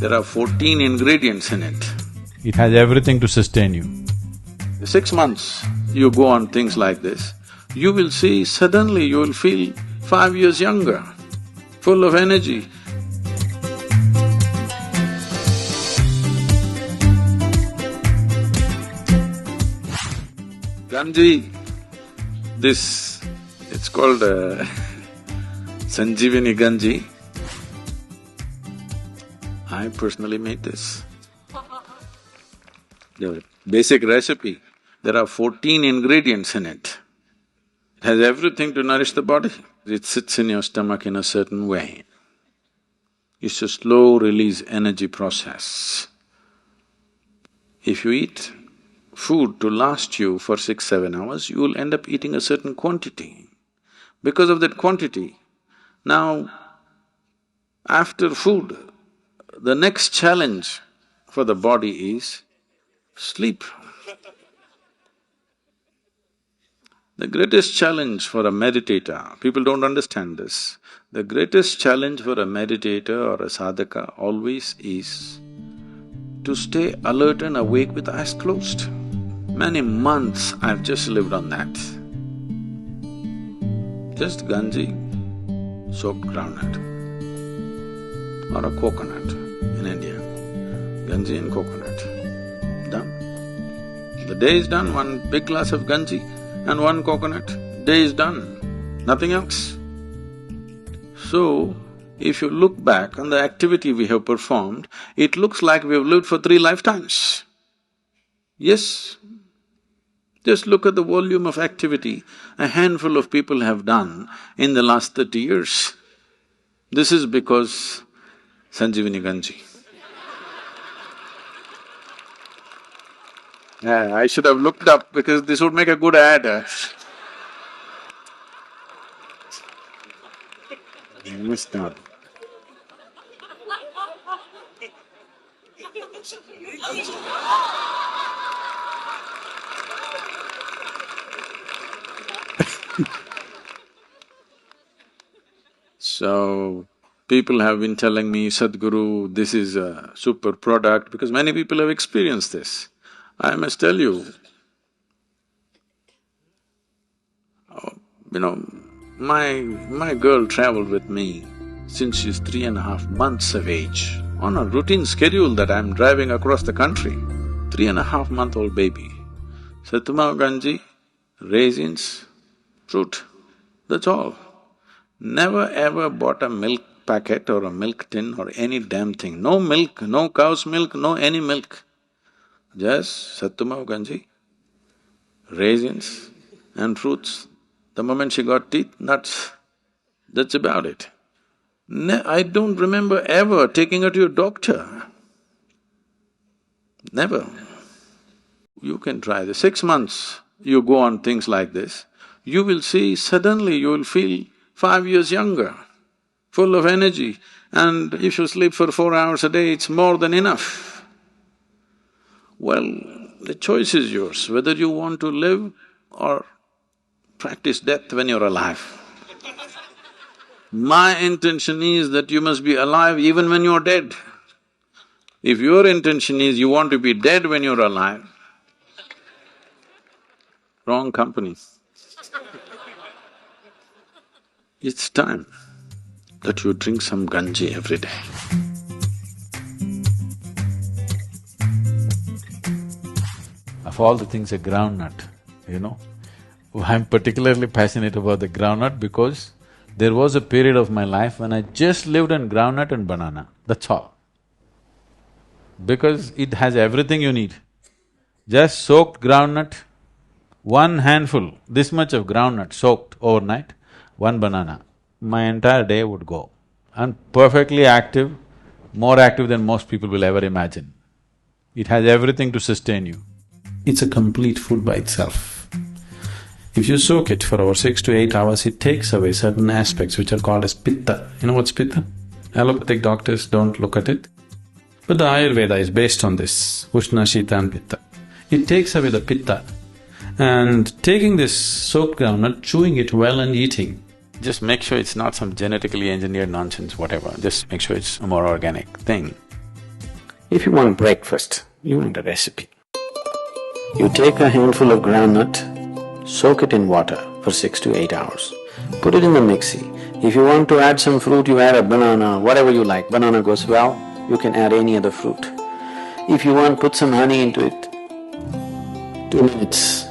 There are 14 ingredients in it. It has everything to sustain you. 6 months you go on things like this, you will see suddenly you will feel 5 years younger, full of energy. Ganji, it's called Sanjeevani Ganji. I personally made this. The basic recipe, there are 14 ingredients in it. It has everything to nourish the body. It sits in your stomach in a certain way. It's a slow release energy process. If you eat food to last you for 6-7 hours, you will end up eating a certain quantity. Because of that quantity, now after food, the next challenge for the body is sleep. The greatest challenge for a meditator, people don't understand this, the greatest challenge for a meditator or a sadhaka always is to stay alert and awake with eyes closed. Many months I've just lived on that. Just ganji, soaked groundnut, or a coconut in India. Ganji and coconut, done. The day is done, one big glass of ganji and one coconut, day is done, nothing else. So, if you look back on the activity we have performed, it looks like we have lived for 3 lifetimes. Yes, just look at the volume of activity a handful of people have done in the last 30 years. This is because Sanjeevani Ganji. Yeah, I should have looked up because this would make a good ad. I missed out. So, people have been telling me, Sadhguru, this is a super product, because many people have experienced this. I must tell you, my girl traveled with me since she's 3.5 months of age, on a routine schedule that I'm driving across the country. 3.5-month-old baby. Sattuma ganji, raisins, fruit, that's all. Never ever bought a milk packet or a milk tin or any damn thing. No milk, no cow's milk, no any milk. Just sattuma ganji, raisins and fruits. The moment she got teeth, nuts, that's about it. I don't remember ever taking her to your doctor. Never. You can try this. 6 months you go on things like this, you will see suddenly you will feel 5 years younger, full of energy, and if you sleep for 4 hours a day, it's more than enough. Well, the choice is yours, whether you want to live or practice death when you're alive. My intention is that you must be alive even when you're dead. If your intention is you want to be dead when you're alive, wrong company. It's time that you drink some ganji every day. Of all the things, a groundnut, I'm particularly passionate about the groundnut because there was a period of my life when I just lived on groundnut and banana, that's all. Because it has everything you need. Just soaked groundnut, one handful, this much of groundnut soaked overnight, one banana, my entire day would go. I'm perfectly active, more active than most people will ever imagine. It has everything to sustain you. It's a complete food by itself. If you soak it for over 6 to 8 hours, it takes away certain aspects which are called as pitta. You know what's pitta? Allopathic doctors don't look at it, but the Ayurveda is based on this, Ushna, Shita and Pitta. It takes away the pitta, and taking this soaked groundnut, chewing it well and eating. Just make sure it's not some genetically engineered nonsense, whatever, just make sure it's a more organic thing. If you want breakfast, you want a recipe. You take a handful of groundnut, soak it in water for 6 to 8 hours. Put it in the mixie. If you want to add some fruit, you add a banana, whatever you like. Banana goes well, you can add any other fruit. If you want, put some honey into it. 2 minutes.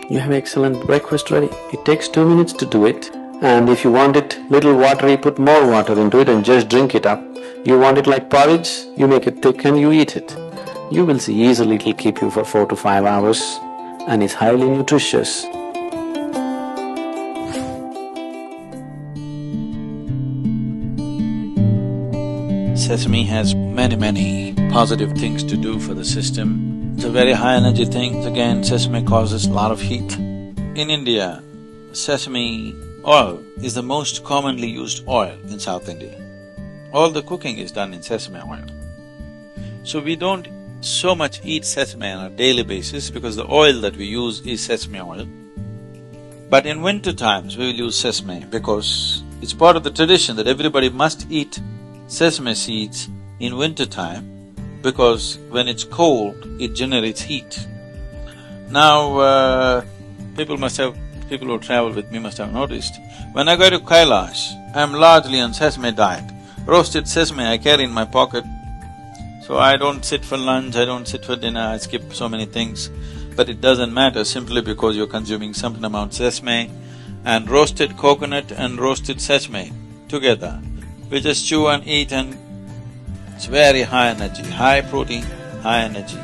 You have excellent breakfast ready. It takes 2 minutes to do it. And if you want it little watery, put more water into it and just drink it up. You want it like porridge, you make it thick and you eat it. You will see easily it'll keep you for 4 to 5 hours and it's highly nutritious. Sesame has many positive things to do for the system. It's a very high energy thing. Again, sesame causes a lot of heat. In India, sesame oil is the most commonly used oil in South India. All the cooking is done in sesame oil. So we don't so much eat sesame on a daily basis because the oil that we use is sesame oil. But in winter times we will use sesame because it's part of the tradition that everybody must eat sesame seeds in winter time because when it's cold, it generates heat. Now, people who travel with me must have noticed, when I go to Kailash, I'm largely on sesame diet. Roasted sesame I carry in my pocket, so I don't sit for lunch, I don't sit for dinner, I skip so many things. But it doesn't matter simply because you're consuming some amount of sesame and roasted coconut and roasted sesame together. We just chew and eat and it's very high energy, high protein, high energy.